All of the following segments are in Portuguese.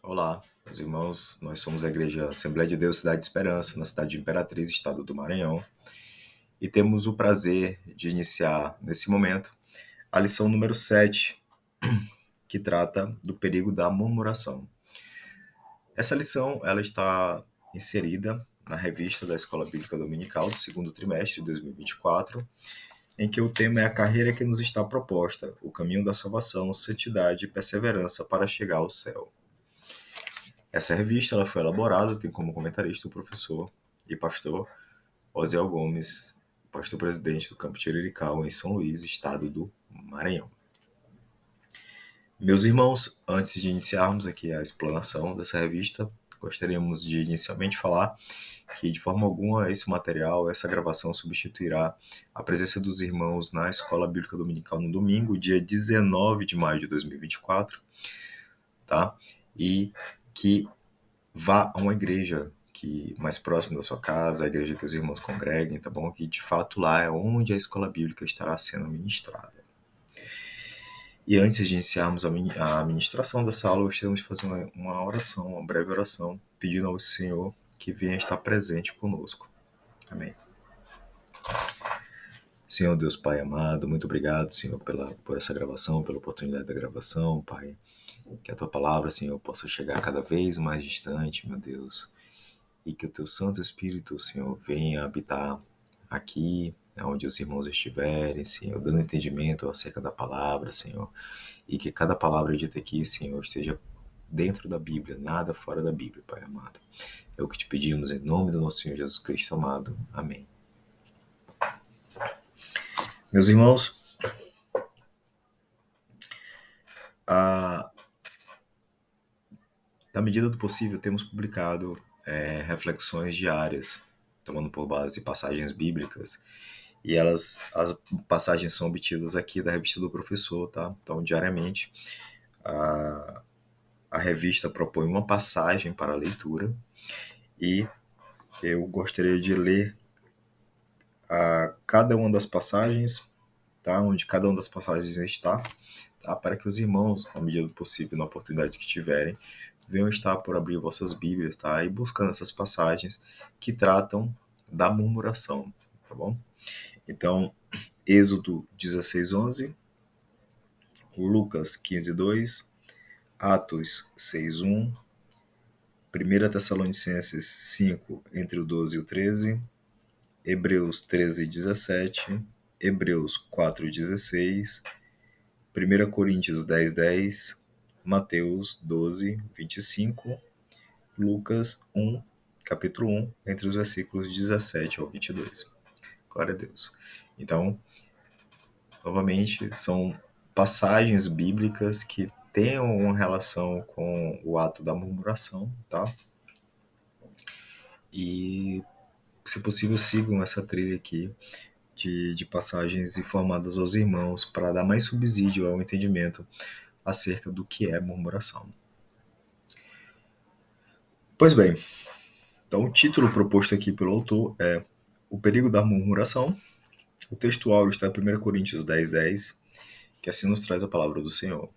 Olá, meus irmãos. Nós somos a Igreja Assembleia de Deus Cidade de Esperança, na cidade de Imperatriz, estado do Maranhão, e temos o prazer de iniciar, nesse momento, a lição número 7, que trata do perigo da murmuração. Essa lição ela está inserida na revista da Escola Bíblica Dominical do segundo trimestre de 2024, em que o tema é a carreira que nos está proposta, o caminho da salvação, santidade e perseverança para chegar ao céu. Essa revista ela foi elaborada, tem como comentarista o professor e pastor Osiel Gomes, pastor presidente do Campo Tirirical, em São Luís, estado do Maranhão. Meus irmãos, antes de iniciarmos aqui a explanação dessa revista, gostaríamos de inicialmente falar que, de forma alguma, esse material, essa gravação substituirá a presença dos irmãos na Escola Bíblica Dominical no domingo, dia 19 de maio de 2024, tá? E que vá a uma igreja que mais próximo da sua casa, a igreja que os irmãos congreguem, tá bom? Que de fato lá é onde a escola bíblica estará sendo ministrada. E antes de iniciarmos a ministração dessa aula, gostaríamos de fazer uma oração, uma breve oração, pedindo ao Senhor que venha estar presente conosco. Amém. Senhor Deus Pai amado, muito obrigado, Senhor, por essa gravação, pela oportunidade da gravação, Pai. Que a Tua palavra, Senhor, possa chegar cada vez mais distante, meu Deus. E que o Teu Santo Espírito, Senhor, venha habitar aqui, onde os irmãos estiverem, Senhor, dando entendimento acerca da palavra, Senhor. E que cada palavra dita aqui, Senhor, esteja dentro da Bíblia, nada fora da Bíblia, Pai amado. É o que te pedimos em nome do nosso Senhor Jesus Cristo amado. Amém. Meus irmãos, na medida do possível, temos publicado reflexões diárias, tomando por base passagens bíblicas, e as passagens são obtidas aqui da revista do professor, tá? Então, diariamente, a revista propõe uma passagem para a leitura, e eu gostaria de ler cada uma das passagens, tá? Onde cada uma das passagens está, tá? Para que os irmãos, na medida do possível, na oportunidade que tiverem, venham estar por abrir vossas Bíblias, tá? E buscando essas passagens que tratam da murmuração, tá bom? Então, Êxodo 16:11, Lucas 15:2, Atos 6:1, 1 Tessalonicenses 5, entre o 12 e o 13, Hebreus 13:17, Hebreus 4:16, 1 Coríntios 10:10, Mateus 12:25, Lucas 1, capítulo 1, entre os versículos 17 ao 22. Glória a Deus. Então, novamente, são passagens bíblicas que tenham uma relação com o ato da murmuração, tá? E, se possível, sigam essa trilha aqui de passagens informadas aos irmãos para dar mais subsídio ao entendimento acerca do que é murmuração. Pois bem, então o título proposto aqui pelo autor é O Perigo da Murmuração. O textual está em 1 Coríntios 10:10, que assim nos traz a palavra do Senhor.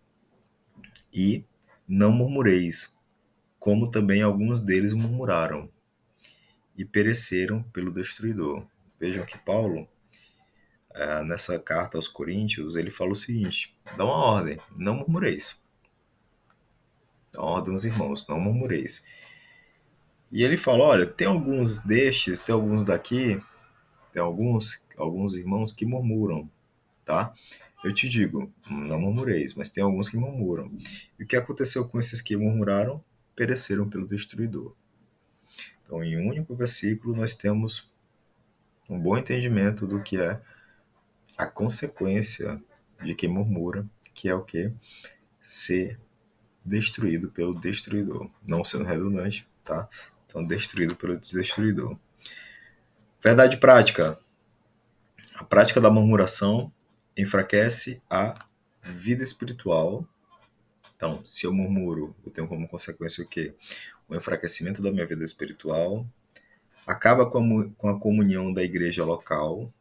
E não murmureis, como também alguns deles murmuraram e pereceram pelo destruidor. Vejam que Paulo, nessa carta aos Coríntios, ele fala o seguinte: dá uma ordem, não murmureis. Dá uma ordem aos irmãos, não murmureis. E ele fala, olha, tem alguns destes, tem alguns daqui, tem alguns irmãos que murmuram, tá? Eu te digo, não murmureis, mas tem alguns que murmuram. E o que aconteceu com esses que murmuraram? Pereceram pelo destruidor. Então, em um único versículo, nós temos um bom entendimento do que é a consequência de quem murmura, que é o quê? Ser destruído pelo destruidor. Não sendo redundante, tá? Então, destruído pelo destruidor. Verdade prática. A prática da murmuração enfraquece a vida espiritual. Então, se eu murmuro, eu tenho como consequência o quê? O enfraquecimento da minha vida espiritual, acaba com a comunhão da igreja local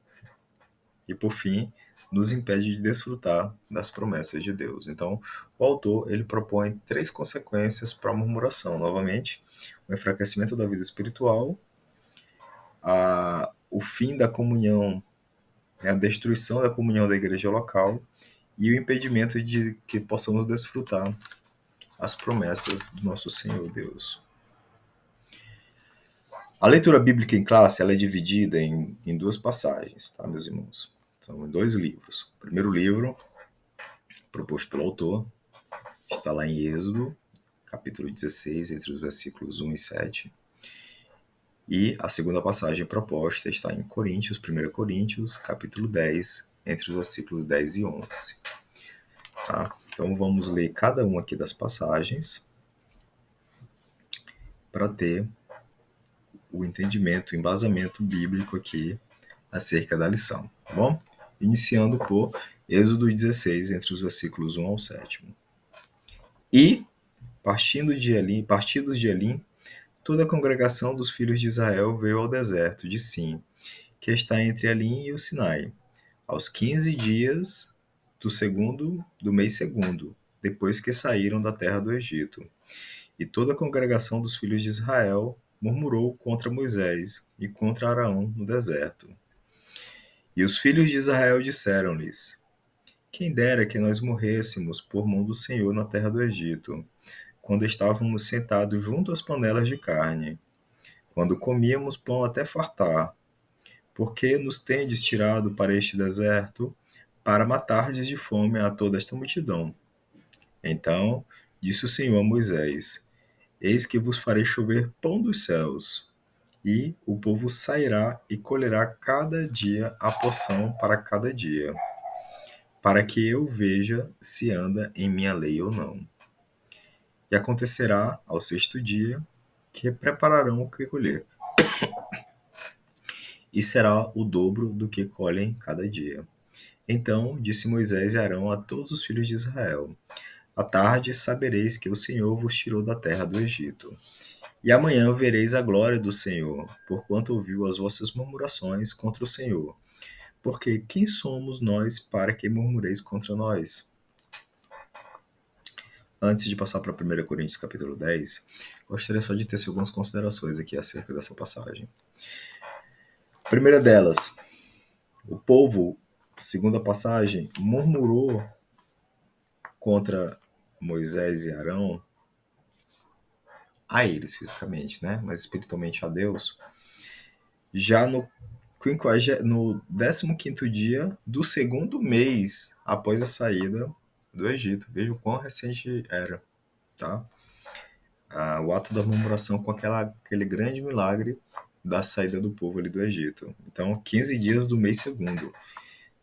e, por fim, nos impede de desfrutar das promessas de Deus. Então, o autor ele propõe 3 consequências para a murmuração. Novamente, o enfraquecimento da vida espiritual, o fim da comunhão, a destruição da comunhão da igreja local e o impedimento de que possamos desfrutar as promessas do nosso Senhor Deus. A leitura bíblica em classe ela é dividida em 2 passagens, tá, meus irmãos? São 2 livros. O primeiro livro, proposto pelo autor, está lá em Êxodo, capítulo 16, entre os versículos 1 e 7. E a segunda passagem proposta está em Coríntios, 1 Coríntios, capítulo 10, entre os versículos 10 e 11. Tá? Então vamos ler cada uma aqui das passagens para ter o entendimento, o embasamento bíblico aqui acerca da lição, tá bom? Iniciando por Êxodo 16, entre os versículos 1 ao 7. E, partidos de Elim, toda a congregação dos filhos de Israel veio ao deserto de Sim, que está entre Elim e o Sinai, aos 15 dias do mês segundo, depois que saíram da terra do Egito. E toda a congregação dos filhos de Israel murmurou contra Moisés e contra Arão no deserto. E os filhos de Israel disseram-lhes: Quem dera que nós morrêssemos por mão do Senhor na terra do Egito, quando estávamos sentados junto às panelas de carne, quando comíamos pão até fartar. Por que nos tendes tirado para este deserto, para matardes de fome a toda esta multidão? Então disse o Senhor a Moisés: Eis que vos farei chover pão dos céus, e o povo sairá e colherá cada dia a porção para cada dia, para que eu veja se anda em minha lei ou não. E acontecerá ao 6º dia que prepararão o que colher, e será o dobro do que colhem cada dia. Então disse Moisés e Arão a todos os filhos de Israel: À tarde sabereis que o Senhor vos tirou da terra do Egito. E amanhã vereis a glória do Senhor, porquanto ouviu as vossas murmurações contra o Senhor. Porque quem somos nós para que murmureis contra nós? Antes de passar para 1 Coríntios capítulo 10, gostaria só de tecer algumas considerações aqui acerca dessa passagem. A primeira delas, o povo, segundo a passagem, murmurou contra Moisés e Arão, a eles fisicamente, né? Mas espiritualmente a Deus, já no 15º dia do segundo mês após a saída do Egito. Veja o quão recente era, tá? O ato da murmuração com aquele grande milagre da saída do povo ali do Egito. Então, 15 dias do mês segundo,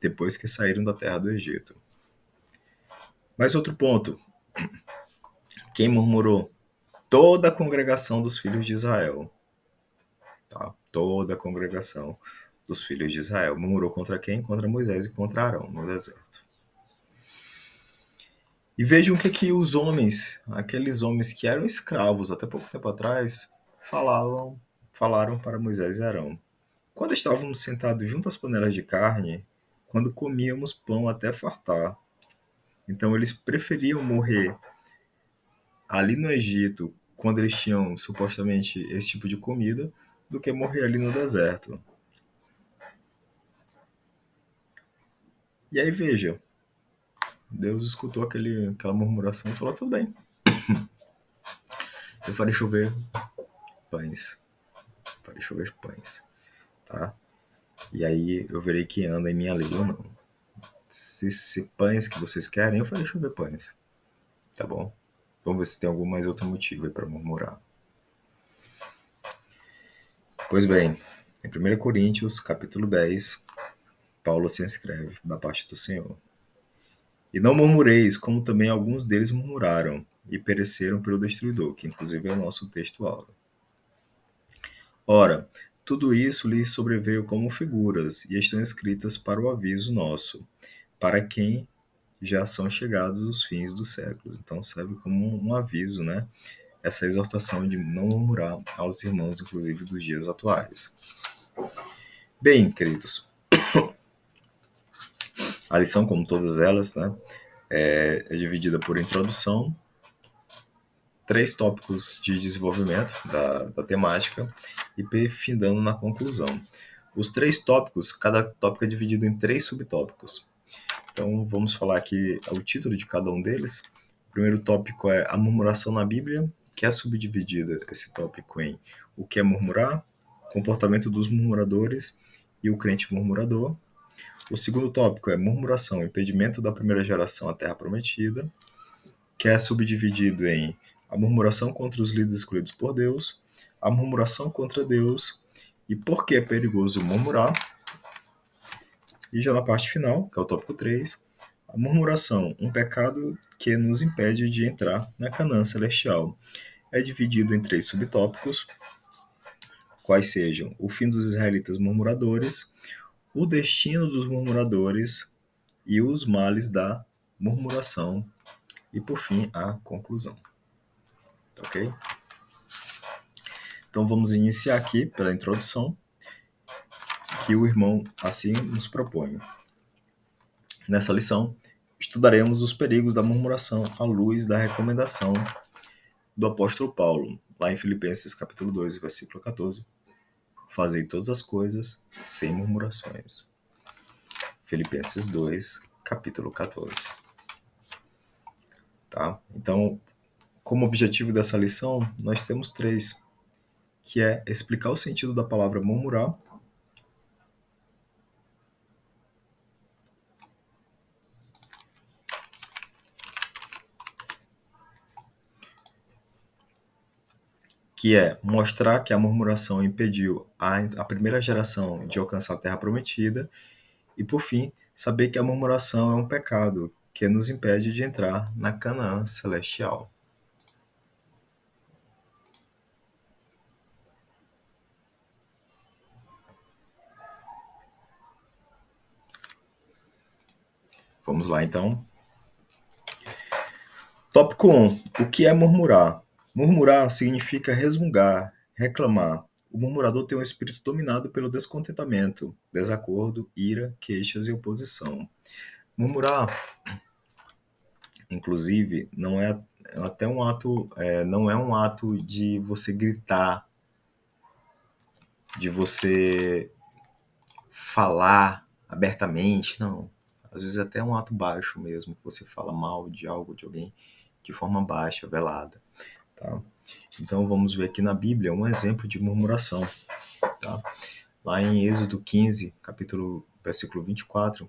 depois que saíram da terra do Egito. Mais outro ponto. Quem murmurou? Toda a congregação dos filhos de Israel. Tá? Toda a congregação dos filhos de Israel. Murmurou contra quem? Contra Moisés e contra Arão no deserto. E vejam o que os homens, aqueles homens que eram escravos até pouco tempo atrás, falaram para Moisés e Arão. Quando estávamos sentados junto às panelas de carne, quando comíamos pão até fartar. Então eles preferiam morrer ali no Egito, quando eles tinham supostamente esse tipo de comida, do que morrer ali no deserto. E aí veja, Deus escutou aquela murmuração e falou: tudo bem, eu farei chover pães. Farei chover pães. Tá? E aí eu verei quem anda em minha lei ou não. Se pães que vocês querem, eu farei chover pães. Tá bom? Vamos ver se tem algum mais outro motivo aí para murmurar. Pois bem, em 1 Coríntios, capítulo 10, Paulo se inscreve da parte do Senhor. E não murmureis, como também alguns deles murmuraram, e pereceram pelo destruidor, que inclusive é o nosso texto áureo. Ora, tudo isso lhes sobreveio como figuras, e estão escritas para o aviso nosso, para quem já são chegados os fins dos séculos. Então serve como um aviso, né? Essa exortação de não murmurar aos irmãos, inclusive dos dias atuais. Bem, queridos, A lição, como todas elas, né, é dividida por introdução, 3 tópicos de desenvolvimento da temática e findando na conclusão. Os 3 tópicos, cada tópico é dividido em 3 subtópicos. Então, vamos falar aqui o título de cada um deles. O primeiro tópico é a murmuração na Bíblia, que é subdividida esse tópico em o que é murmurar, comportamento dos murmuradores e o crente murmurador. O segundo tópico é murmuração, impedimento da primeira geração à terra prometida, que é subdividido em a murmuração contra os líderes escolhidos por Deus, a murmuração contra Deus e por que é perigoso murmurar. E já na parte final, que é o tópico 3, a murmuração, um pecado que nos impede de entrar na Canaã celestial. É dividido em 3 subtópicos, quais sejam o fim dos israelitas murmuradores, o destino dos murmuradores e os males da murmuração e, por fim, a conclusão. Ok? Então vamos iniciar aqui pela introdução que o irmão assim nos propõe. Nessa lição, estudaremos os perigos da murmuração à luz da recomendação do apóstolo Paulo, lá em Filipenses capítulo 2, versículo 14. Fazei todas as coisas sem murmurações. Filipenses 2, capítulo 14. Tá? Então, como objetivo dessa lição, nós temos 3, que é explicar o sentido da palavra murmurar, que é mostrar que a murmuração impediu a primeira geração de alcançar a terra prometida, e por fim, saber que a murmuração é um pecado que nos impede de entrar na Canaã celestial. Vamos lá então. Tópico 1. O que é murmurar? Murmurar significa resmungar, reclamar. O murmurador tem um espírito dominado pelo descontentamento, desacordo, ira, queixas e oposição. Murmurar, inclusive, não é até um ato, não é um ato de você gritar, de você falar abertamente, não. Às vezes até um ato baixo mesmo, que você fala mal de algo, de alguém, de forma baixa, velada. Tá? Então vamos ver aqui na Bíblia um exemplo de murmuração. Tá? Lá em Êxodo 15, versículo 24,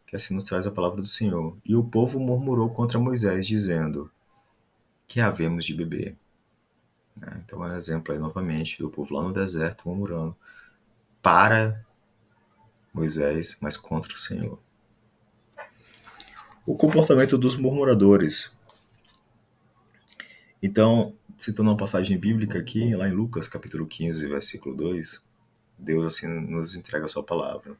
que assim nos traz a palavra do Senhor. E o povo murmurou contra Moisés, dizendo, que havemos de beber? Então é um exemplo aí novamente do povo lá no deserto murmurando para Moisés, mas contra o Senhor. O comportamento dos murmuradores. Então, citando uma passagem bíblica aqui, lá em Lucas, capítulo 15, versículo 2, Deus assim nos entrega a sua palavra.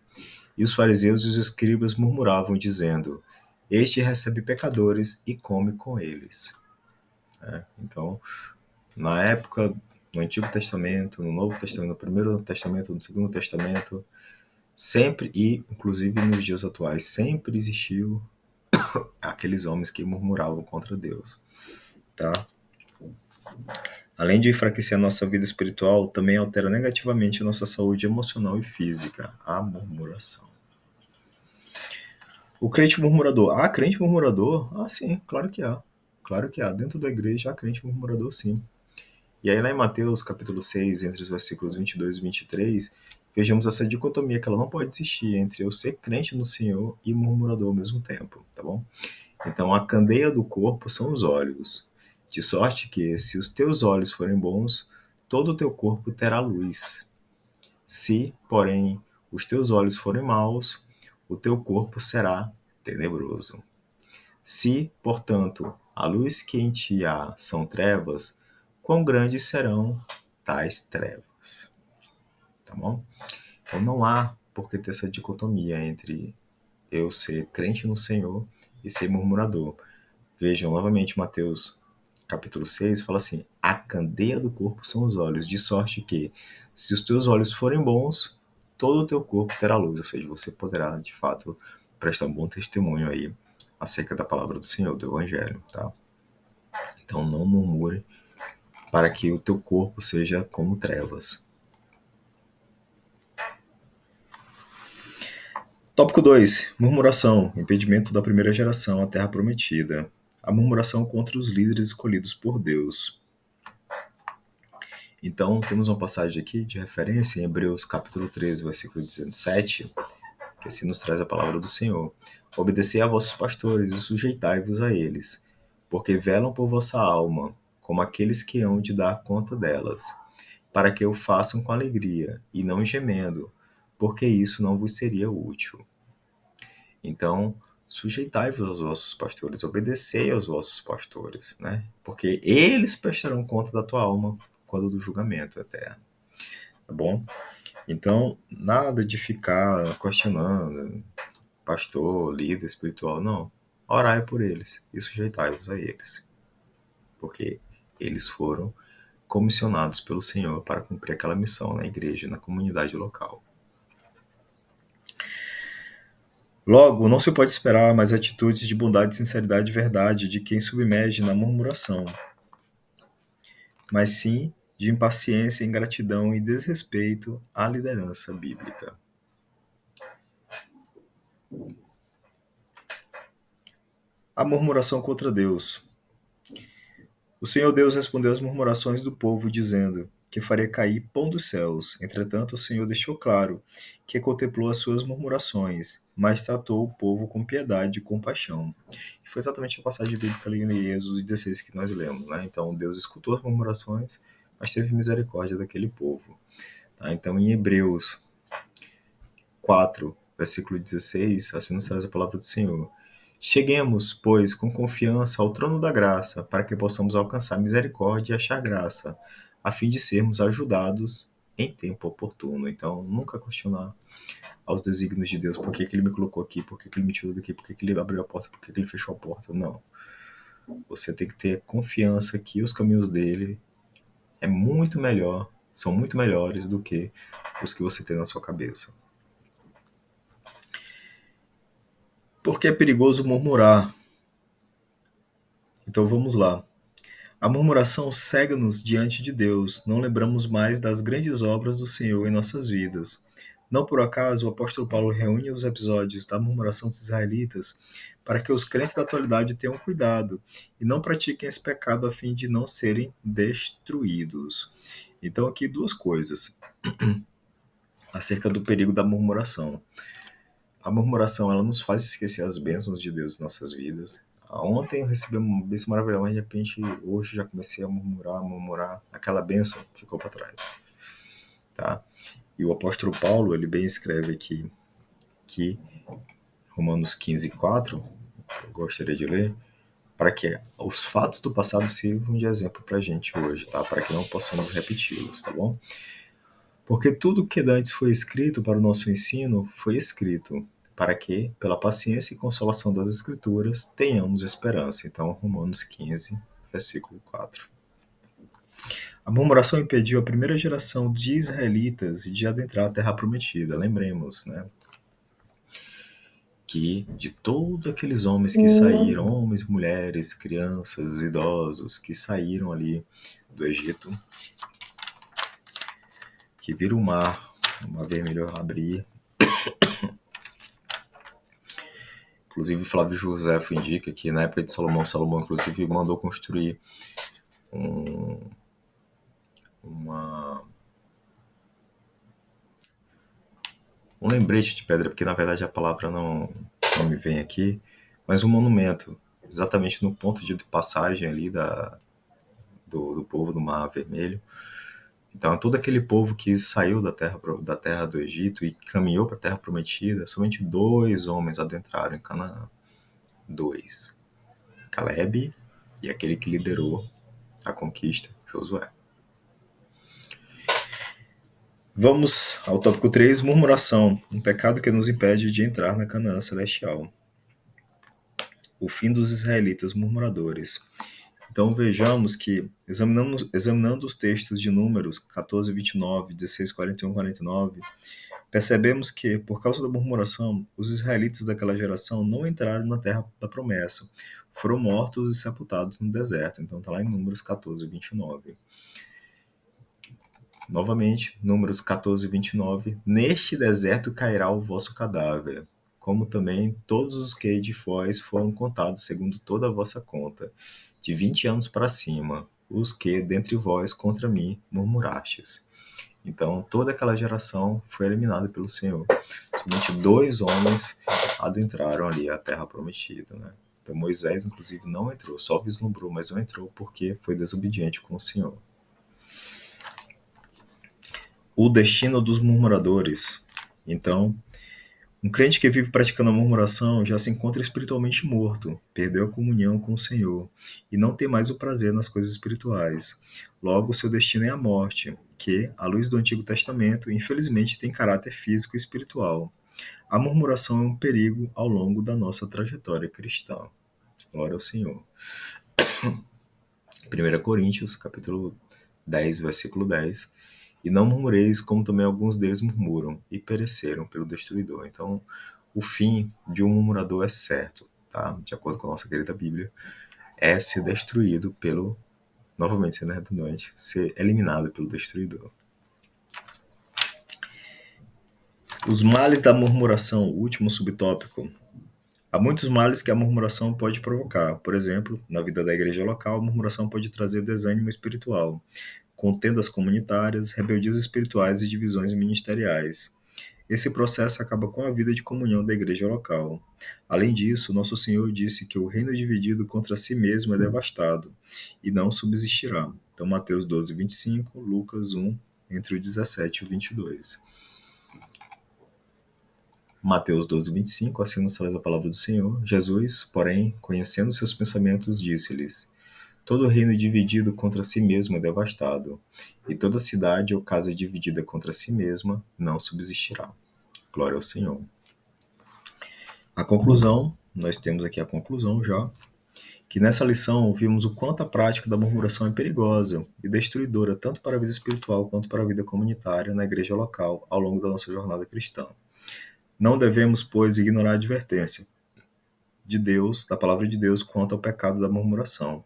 E os fariseus e os escribas murmuravam, dizendo, este recebe pecadores e come com eles. Então, na época, no Antigo Testamento, no Novo Testamento, no Primeiro Testamento, no Segundo Testamento, sempre, e inclusive nos dias atuais, sempre existiu aqueles homens que murmuravam contra Deus. Tá? Além de enfraquecer a nossa vida espiritual, também altera negativamente a nossa saúde emocional e física, a murmuração. O crente murmurador. Ah, crente murmurador? Ah, sim, claro que há. Claro que há. Dentro da igreja há crente murmurador, sim. E aí lá em Mateus, capítulo 6, entre os versículos 22 e 23, vejamos essa dicotomia que ela não pode existir entre eu ser crente no Senhor e murmurador ao mesmo tempo, tá bom? Então, a candeia do corpo são os olhos, de sorte que, se os teus olhos forem bons, todo o teu corpo terá luz. Se, porém, os teus olhos forem maus, o teu corpo será tenebroso. Se, portanto, a luz que em ti há são trevas, quão grandes serão tais trevas? Tá bom? Então não há por que ter essa dicotomia entre eu ser crente no Senhor e ser murmurador. Vejam novamente Mateus capítulo 6, fala assim, a candeia do corpo são os olhos, de sorte que, se os teus olhos forem bons, todo o teu corpo terá luz, ou seja, você poderá, de fato, prestar um bom testemunho aí acerca da palavra do Senhor, do Evangelho, tá? Então não murmure para que o teu corpo seja como trevas. Tópico 2. Murmuração. Impedimento da primeira geração à terra prometida. A murmuração contra os líderes escolhidos por Deus. Então, temos uma passagem aqui de referência em Hebreus capítulo 13, versículo 17, que assim nos traz a palavra do Senhor. Obedecei a vossos pastores e sujeitai-vos a eles, porque velam por vossa alma, como aqueles que hão de dar conta delas, para que o façam com alegria e não gemendo, porque isso não vos seria útil. Então, sujeitai-vos aos vossos pastores, obedecei aos vossos pastores, né? Porque eles prestarão conta da tua alma quando do julgamento eterno, tá bom? Então, nada de ficar questionando pastor, líder espiritual, não. Orai por eles e sujeitai-vos a eles, porque eles foram comissionados pelo Senhor para cumprir aquela missão na igreja, na comunidade local. Logo, não se pode esperar mais atitudes de bondade, sinceridade e verdade de quem submerge na murmuração, mas sim de impaciência, ingratidão e desrespeito à liderança bíblica. A murmuração contra Deus. O Senhor Deus respondeu às murmurações do povo, dizendo que faria cair pão dos céus. Entretanto, o Senhor deixou claro que contemplou as suas murmurações, mas tratou o povo com piedade e compaixão. E foi exatamente a passagem bíblica ali em Êxodo 16 que nós lemos, né? Então, Deus escutou as murmurações, mas teve misericórdia daquele povo. Tá? Então, em Hebreus 4, versículo 16, assim nos traz a palavra do Senhor. Cheguemos, pois, com confiança ao trono da graça, para que possamos alcançar misericórdia e achar graça, a fim de sermos ajudados em tempo oportuno. Então, nunca questionar aos desígnios de Deus, por que ele me colocou aqui, por que ele me tirou daqui, por que ele abriu a porta, por que ele fechou a porta. Não. Você tem que ter confiança que os caminhos dele são muito melhores do que os que você tem na sua cabeça. Porque é perigoso murmurar. Então vamos lá. A murmuração cega-nos diante de Deus, não lembramos mais das grandes obras do Senhor em nossas vidas. Não por acaso o apóstolo Paulo reúne os episódios da murmuração dos israelitas para que os crentes da atualidade tenham cuidado e não pratiquem esse pecado a fim de não serem destruídos. Então aqui duas coisas acerca do perigo da murmuração. A murmuração, ela nos faz esquecer as bênçãos de Deus em nossas vidas. Ontem eu recebi uma bênção maravilhosa, mas de repente hoje já comecei a murmurar. Aquela bênção ficou para trás. Tá? E o apóstolo Paulo, ele bem escreve aqui que Romanos 15:4, que eu gostaria de ler, para que os fatos do passado sirvam de exemplo para a gente hoje, tá? Para que não possamos repeti-los, tá bom? Porque tudo que antes foi escrito para o nosso ensino foi escrito para que, pela paciência e consolação das Escrituras, tenhamos esperança. Então, Romanos 15, versículo 4. A murmuração impediu a primeira geração de israelitas de adentrar a terra prometida. Lembremos, né? Que de todos aqueles homens que saíram, homens, mulheres, crianças, idosos, que saíram ali do Egito, que viram o mar vermelho abrir. Inclusive, Flávio Josefo indica que na época de Salomão inclusive mandou construir um lembrete de pedra, porque na verdade a palavra não me vem aqui, mas um monumento, exatamente no ponto de passagem ali do povo do Mar Vermelho. Então, todo aquele povo que saiu da terra do Egito e caminhou para a terra prometida, somente 2 homens adentraram em Canaã. 2. Caleb e aquele que liderou a conquista, Josué. Vamos ao tópico 3, murmuração, um pecado que nos impede de entrar na Canaã celestial. O fim dos israelitas murmuradores. Então vejamos que, examinando os textos de Números 14, 29, 16, 41, 49, Percebemos que, por causa da murmuração, os israelitas daquela geração não entraram na terra da promessa, foram mortos e sepultados no deserto. Então está lá em Números 14, 29. Novamente, Números 14, 29. Neste deserto cairá o vosso cadáver, como também todos os que de vós foram contados segundo toda a vossa conta, de 20 anos para cima, os que dentre vós contra mim murmurastes. Então, toda aquela geração foi eliminada pelo Senhor. Somente 2 homens adentraram ali a terra prometida, né? Então, Moisés, inclusive, não entrou, só vislumbrou, mas não entrou porque foi desobediente com o Senhor. O destino dos murmuradores. Então, um crente que vive praticando a murmuração já se encontra espiritualmente morto, perdeu a comunhão com o Senhor e não tem mais o prazer nas coisas espirituais. Logo, seu destino é a morte, que, à luz do Antigo Testamento, infelizmente tem caráter físico e espiritual. A murmuração é um perigo ao longo da nossa trajetória cristã. Glória ao Senhor. 1 Coríntios, capítulo 10, versículo 10. E não murmureis, como também alguns deles murmuram, e pereceram pelo destruidor. Então, o fim de um murmurador é certo, tá? De acordo com a nossa querida Bíblia, é ser destruído pelo, novamente sendo redundante, ser eliminado pelo destruidor. Os males da murmuração, o último subtópico. Há muitos males que a murmuração pode provocar. Por exemplo, na vida da igreja local, a murmuração pode trazer desânimo espiritual, contendas comunitárias, rebeldias espirituais e divisões ministeriais. Esse processo acaba com a vida de comunhão da igreja local. Além disso, nosso Senhor disse que o reino dividido contra si mesmo é devastado e não subsistirá. Então, Mateus 12, 25, Lucas 1, entre o 17 e o 22. Mateus 12, 25, assim nos traz a palavra do Senhor. Jesus, porém, conhecendo seus pensamentos, disse-lhes: todo reino dividido contra si mesmo é devastado, e toda cidade ou casa dividida contra si mesma não subsistirá. Glória ao Senhor. A conclusão, nós temos aqui a conclusão já, que nessa lição vimos o quanto a prática da murmuração é perigosa e destruidora tanto para a vida espiritual quanto para a vida comunitária na igreja local ao longo da nossa jornada cristã. Não devemos, pois, ignorar a advertência de Deus, da palavra de Deus, quanto ao pecado da murmuração,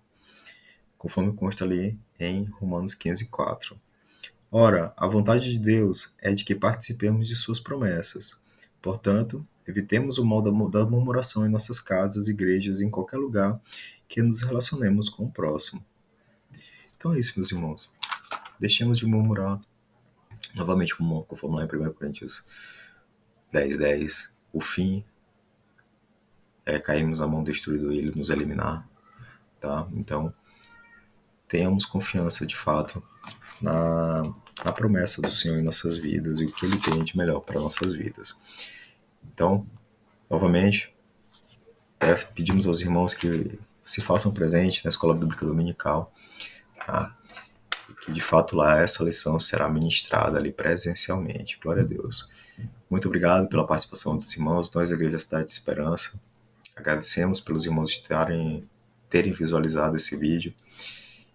conforme consta ali em Romanos 15, 4. Ora, a vontade de Deus é de que participemos de suas promessas. Portanto, evitemos o mal da murmuração em nossas casas, igrejas e em qualquer lugar que nos relacionemos com o próximo. Então é isso, meus irmãos. Deixemos de murmurar. Novamente, conforme lá em 1 Coríntios 10, 10, o fim é cairmos na mão do destruidor e ele nos eliminar. Tá? Então, tenhamos confiança de fato na promessa do Senhor em nossas vidas e o que Ele tem de melhor para nossas vidas. Então, novamente, pedimos aos irmãos que se façam presentes na Escola Bíblica Dominical, tá? E que de fato lá essa lição será ministrada ali presencialmente. Glória a Deus. Muito obrigado pela participação dos irmãos, nós, a Igreja Cidade de Esperança. Agradecemos pelos irmãos terem visualizado esse vídeo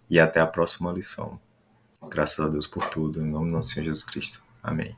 e até a próxima lição. Graças a Deus por tudo, em nome do nosso Senhor Jesus Cristo. Amém.